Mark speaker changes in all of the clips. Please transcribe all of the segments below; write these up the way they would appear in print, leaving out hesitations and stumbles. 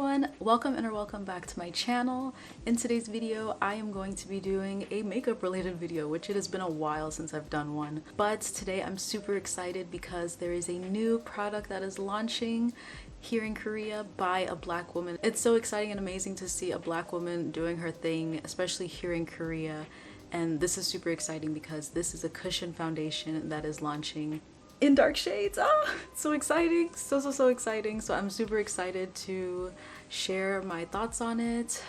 Speaker 1: everyone, welcome or welcome back to my channel. In today's video, I am going to be doing a makeup related video, which it has been a while since I've done one. But today I'm super excited because there is a new product that is launching here in Korea by a Black woman. It's so exciting and amazing to see a Black woman doing her thing, especially here in Korea. And this is super exciting because this is a cushion foundation that is launching in dark shades. Oh, so exciting, so exciting. So I'm super excited to share my thoughts on it,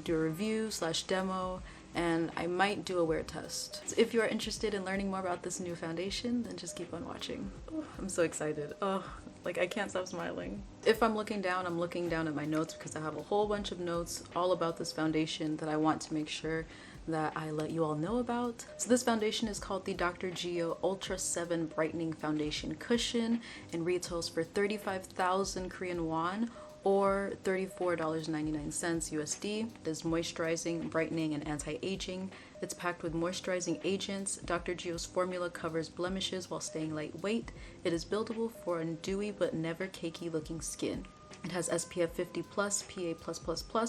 Speaker 1: do a review / demo, and I might do a wear test. So if you are interested in learning more about this new foundation, then just keep on watching. Oh, I'm so excited. Oh, like I can't stop smiling. If I'm looking down at my notes because I have a whole bunch of notes all about this foundation that I want to make sure that I let you all know about. So this foundation is called the Dr.gio Ultra 7 Brightening Foundation Cushion and retails for 35,000 Korean won or $34.99 USD. It is moisturizing, brightening, and anti-aging. It's packed with moisturizing agents. Dr. Gio's formula covers blemishes while staying lightweight. It is buildable for a dewy but never cakey looking skin. It has SPF 50+, PA+++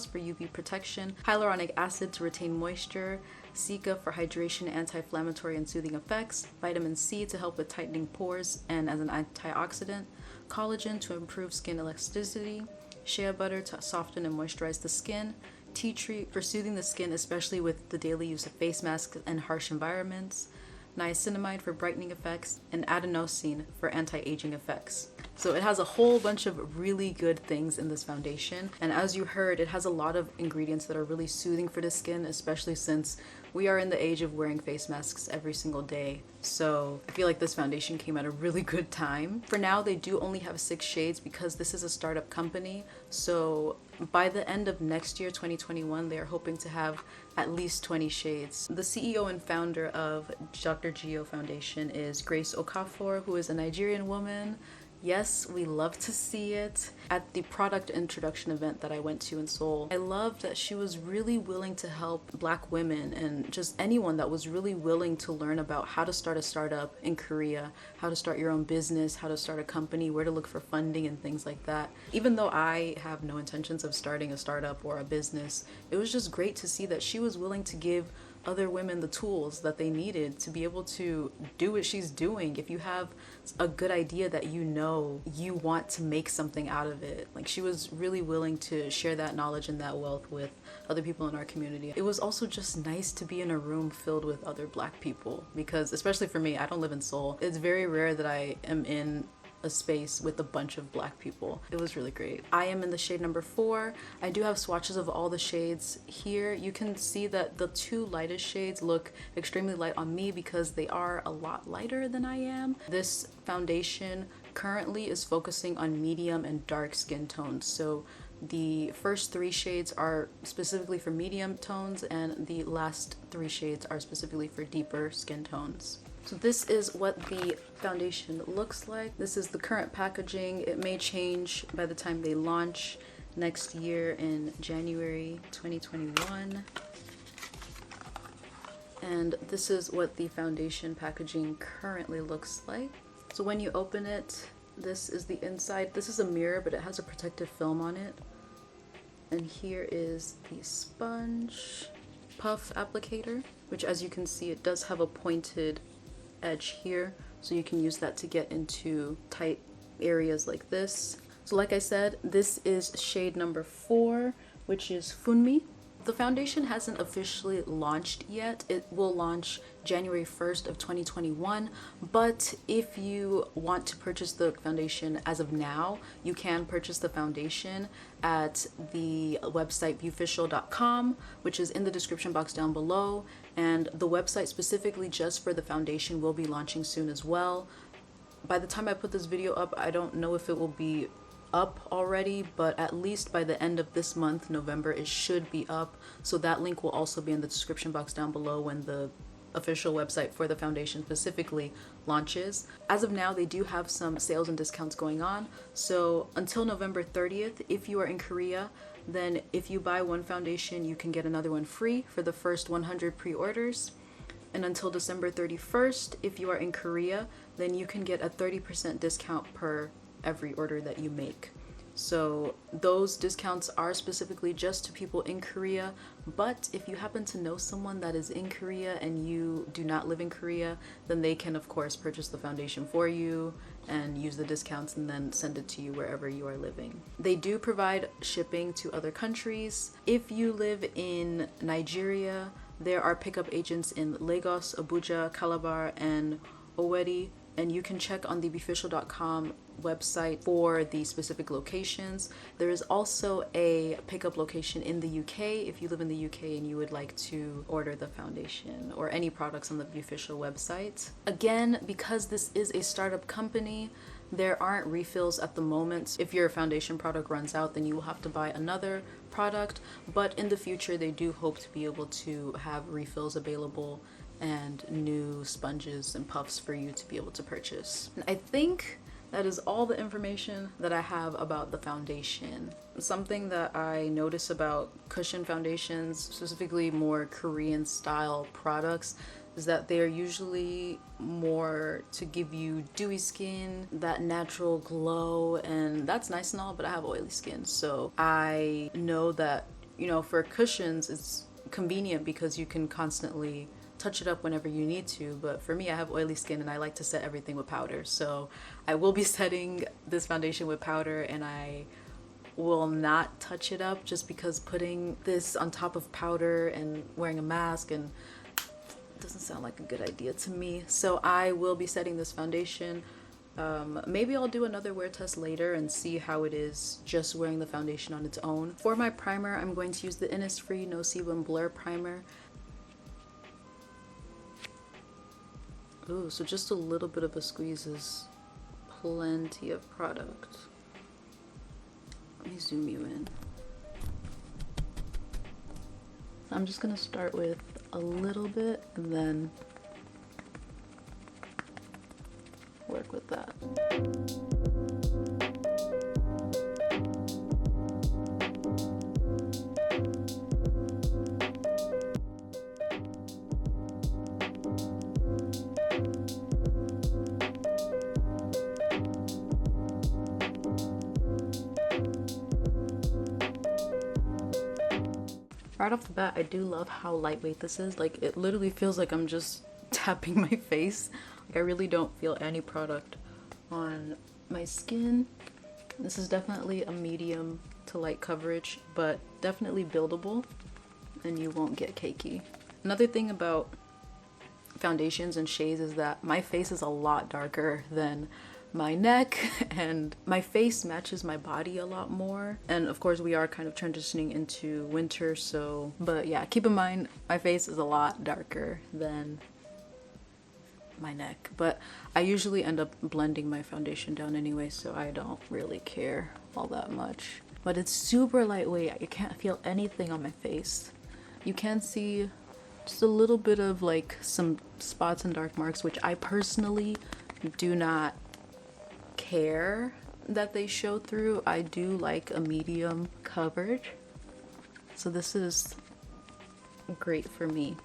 Speaker 1: for UV protection, hyaluronic acid to retain moisture, Cica for hydration, anti-inflammatory and soothing effects, vitamin C to help with tightening pores and as an antioxidant, collagen to improve skin elasticity, shea butter to soften and moisturize the skin, tea tree for soothing the skin especially with the daily use of face masks and harsh environments, niacinamide for brightening effects, and adenosine for anti-aging effects. So it has a whole bunch of really good things in this foundation, and as you heard, it has a lot of ingredients that are really soothing for the skin, especially since we are in the age of wearing face masks every single day. So I feel like this foundation came at a really good time. For now, they do only have 6 shades because this is a startup company. So by the end of next year, 2021, they are hoping to have at least 20 shades. The CEO and founder of Dr. Gio Foundation is Grace Okafor, who is a Nigerian woman. Yes, we love to see it. At the product introduction event that I went to in Seoul, I loved that she was really willing to help Black women and just anyone that was really willing to learn about how to start a startup in Korea, how to start your own business, how to start a company, where to look for funding and things like that. Even though I have no intentions of starting a startup or a business, it was just great to see that she was willing to give other women the tools that they needed to be able to do what she's doing. If you have a good idea that you know you want to make something out of it, like she was really willing to share that knowledge and that wealth with other people in our community. It was also just nice to be in a room filled with other Black people because, especially for me, I don't live in Seoul. It's very rare that I am in a space with a bunch of Black people. It was really great. I am in the shade number 4. I do have swatches of all the shades here. You can see that the 2 lightest shades look extremely light on me because they are a lot lighter than I am. This foundation currently is focusing on medium and dark skin tones. So the first 3 shades are specifically for medium tones and the last 3 shades are specifically for deeper skin tones. So this is what the foundation looks like. This is the current packaging. It may change by the time they launch next year in January 2021. And this is what the foundation packaging currently looks like. So when you open it, this is the inside. This is a mirror, but it has a protective film on it. And here is the sponge puff applicator, which as you can see, it does have a pointed edge here, so you can use that to get into tight areas like this. So like I said, this is shade number 4, which is Funmi. The foundation hasn't officially launched yet. It will launch January 1st of 2021, but if you want to purchase the foundation as of now, you can purchase the foundation at the website beauficial.com, which is in the description box down below, and the website specifically just for the foundation will be launching soon as well. By the time I put this video up, I don't know if it will be up already, but at least by the end of this month, November, it should be up. So that link will also be in the description box down below when the official website for the foundation specifically launches. As of now, they do have some sales and discounts going on. So until November 30th, if you are in Korea, then if you buy one foundation, you can get another one free for the first 100 pre-orders. And until December 31st, if you are in Korea, then you can get a 30% discount per every order that you make. So those discounts are specifically just to people in Korea, but if you happen to know someone that is in Korea and you do not live in Korea, then they can of course purchase the foundation for you and use the discounts and then send it to you wherever you are living. They do provide shipping to other countries. If you live in Nigeria, there are pickup agents in Lagos, Abuja, Calabar, and Owerri, and you can check on the beofficial.com website for the specific locations. There is also a pickup location in the UK if you live in the UK and you would like to order the foundation or any products on the Beofficial website. Again, because this is a startup company, there aren't refills at the moment. If your foundation product runs out, then you will have to buy another product, but in the future they do hope to be able to have refills available and new sponges and puffs for you to be able to purchase. And I think that is all the information that I have about the foundation. Something that I notice about cushion foundations, specifically more Korean style products, is that they are usually more to give you dewy skin, that natural glow, and that's nice and all, but I have oily skin. So I know that, you know, for cushions, it's convenient because you can constantly touch it up whenever you need to, but for me, I have oily skin and I like to set everything with powder. So I will be setting this foundation with powder and I will not touch it up just because putting this on top of powder and wearing a mask and doesn't sound like a good idea to me. So I will be setting this foundation. Maybe I'll do another wear test later and see how it is just wearing the foundation on its own. For my primer, I'm going to use the Innisfree No Sebum Blur Primer. Ooh, so just a little bit of a squeeze is plenty of product. Let me zoom you in. I'm just gonna start with a little bit and then work with that. Right off the bat, I do love how lightweight this is. Like, it literally feels like I'm just tapping my face. Like, I really don't feel any product on my skin. This is definitely a medium to light coverage, but definitely buildable and you won't get cakey. Another thing about foundations and shades is that my face is a lot darker than my neck and my face matches my body a lot more, and of course we are kind of transitioning into winter, so but yeah, keep in mind my face is a lot darker than my neck, but I usually end up blending my foundation down anyway, so I don't really care all that much. But it's super lightweight. You can't feel anything on my face. You can see just a little bit of like some spots and dark marks, which I personally do not care that they show through. I do like a medium coverage, so this is great for me.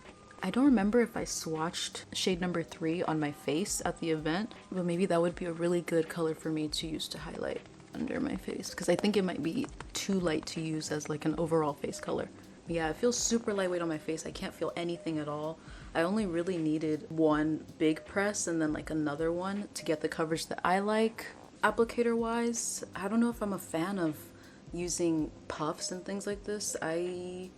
Speaker 1: I don't remember if I swatched shade number 3 on my face at the event, but maybe that would be a really good color for me to use to highlight under my face, because I think it might be too light to use as like an overall face color. Yeah, it feels super lightweight on my face. I can't feel anything at all. I only really needed one big press and then like another one to get the coverage that I like. Applicator wise, I don't know if I'm a fan of using puffs and things like this. I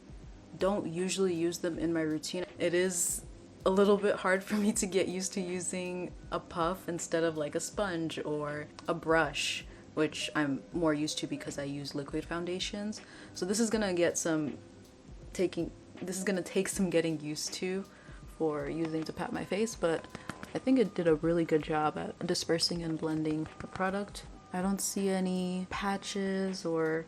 Speaker 1: don't usually use them in my routine. It is a little bit hard for me to get used to using a puff instead of like a sponge or a brush, which I'm more used to because I use liquid foundations. So this is gonna take some getting used to for using to pat my face, but I think it did a really good job at dispersing and blending the product. I don't see any patches or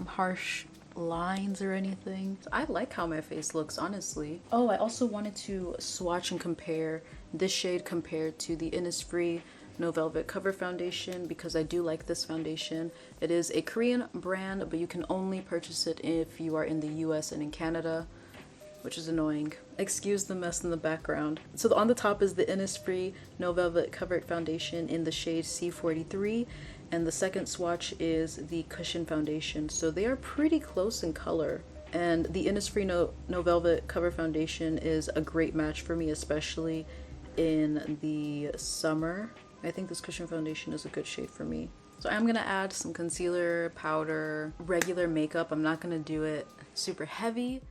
Speaker 1: harsh lines or anything. I like how my face looks, honestly. Oh, I also wanted to swatch and compare this shade compared to the Innisfree No Velvet Cover Foundation because I do like this foundation. It is a Korean brand, but you can only purchase it if you are in the US and in Canada, which is annoying. Excuse the mess in the background. So on the top is the Innisfree No Velvet Covered Foundation in the shade C43, and the second swatch is the Cushion foundation. So they are pretty close in color. And the Innisfree No Velvet Cover Foundation is a great match for me, especially in the summer. I think this Cushion foundation is a good shade for me. So I'm gonna add some concealer, powder, regular makeup. I'm not gonna do it super heavy.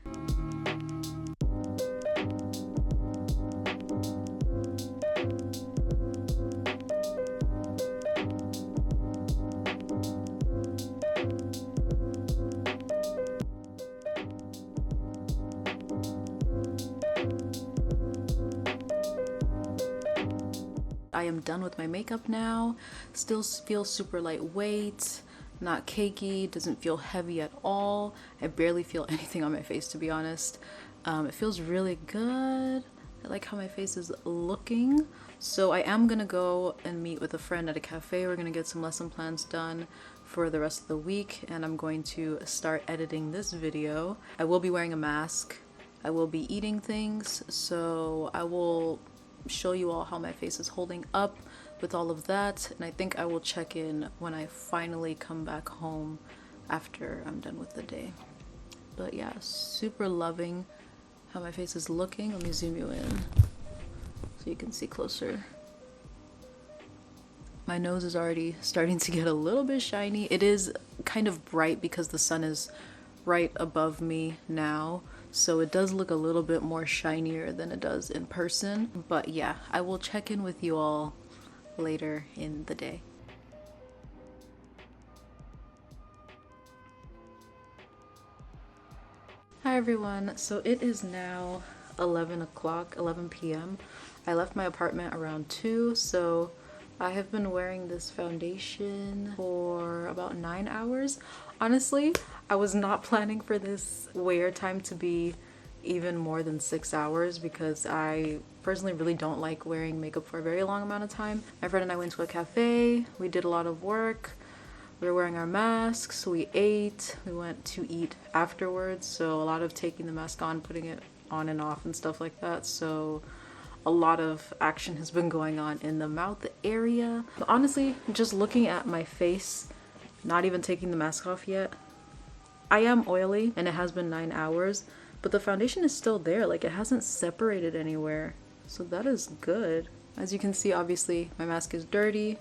Speaker 1: I am done with my makeup now. Still feels super lightweight, not cakey, doesn't feel heavy at all. I barely feel anything on my face, to be honest. It feels really good. I like how my face is looking. So I am gonna go and meet with a friend at a cafe. We're gonna get some lesson plans done for the rest of the week, and I'm going to start editing this video. I will be wearing a mask. I will be eating things, so I will show you all how my face is holding up with all of that, and I think I will check in when I finally come back home after I'm done with the day. But yeah, super loving how my face is looking. Let me zoom you in so you can see closer. My nose is already starting to get a little bit shiny. It is kind of bright because the sun is right above me now, so it does look a little bit more shinier than it does in person. But yeah, I will check in with you all later in the day. Hi everyone, so it is now 11 p.m. I left my apartment around 2, so I have been wearing this foundation for about 9 hours. Honestly, I was not planning for this wear time to be even more than 6 hours because I personally really don't like wearing makeup for a very long amount of time. My friend and I went to a cafe, we did a lot of work, we were wearing our masks, we ate, we went to eat afterwards, so a lot of taking the mask on, putting it on and off and stuff like that. So a lot of action has been going on in the mouth area. But honestly, just looking at my face, not even taking the mask off yet, I am oily and it has been 9 hours, but the foundation is still there. Like, it hasn't separated anywhere, so that is good. As you can see, obviously my mask is dirty.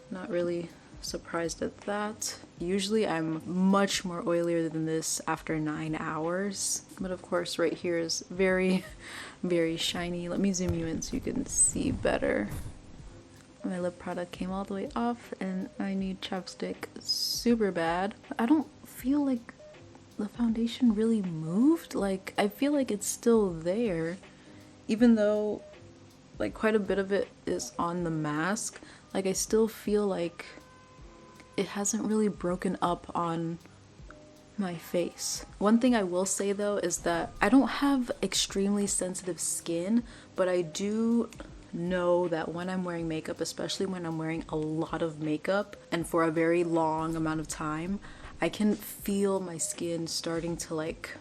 Speaker 1: Not really surprised at that. Usually I'm much more oilier than this after 9 hours, but of course right here is very very shiny. Let me zoom you in so you can see better. My lip product came all the way off and I need chapstick super bad. I don't feel like the foundation really moved. Like, I feel like it's still there even though like quite a bit of it is on the mask. Like, I still feel like it hasn't really broken up on my face. One thing I will say though is that I don't have extremely sensitive skin, but I do know that when I'm wearing makeup, especially when I'm wearing a lot of makeup and for a very long amount of time, I can feel my skin starting to like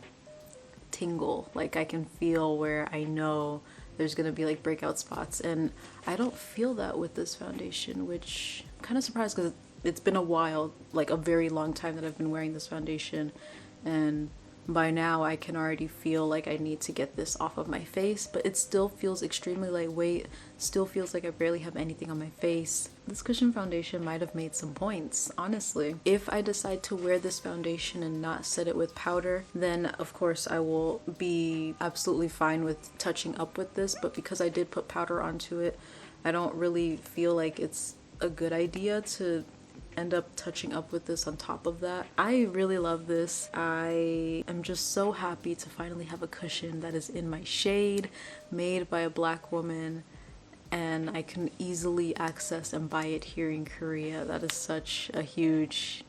Speaker 1: tingle. Like, I can feel where I know there's gonna be like breakout spots, and I don't feel that with this foundation, which I'm kind of surprised because it's been a while, like a very long time that I've been wearing this foundation, and by now I can already feel like I need to get this off of my face, but it still feels extremely lightweight, still feels like I barely have anything on my face. This Cushion foundation might have made some points, honestly. If I decide to wear this foundation and not set it with powder, then of course I will be absolutely fine with touching up with this, but because I did put powder onto it, I don't really feel like it's a good idea to end up touching up with this on top of that. I really love this. I am just so happy to finally have a cushion that is in my shade, made by a Black woman, and I can easily access and buy it here in Korea. That is such a huge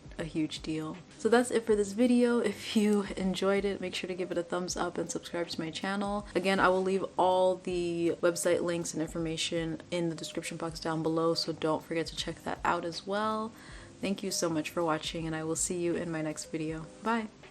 Speaker 1: deal. So that's it for this video. If you enjoyed it, make sure to give it a thumbs up and subscribe to my channel. Again, I will leave all the website links and information in the description box down below, so don't forget to check that out as well. Thank you so much for watching, and I will see you in my next video. Bye!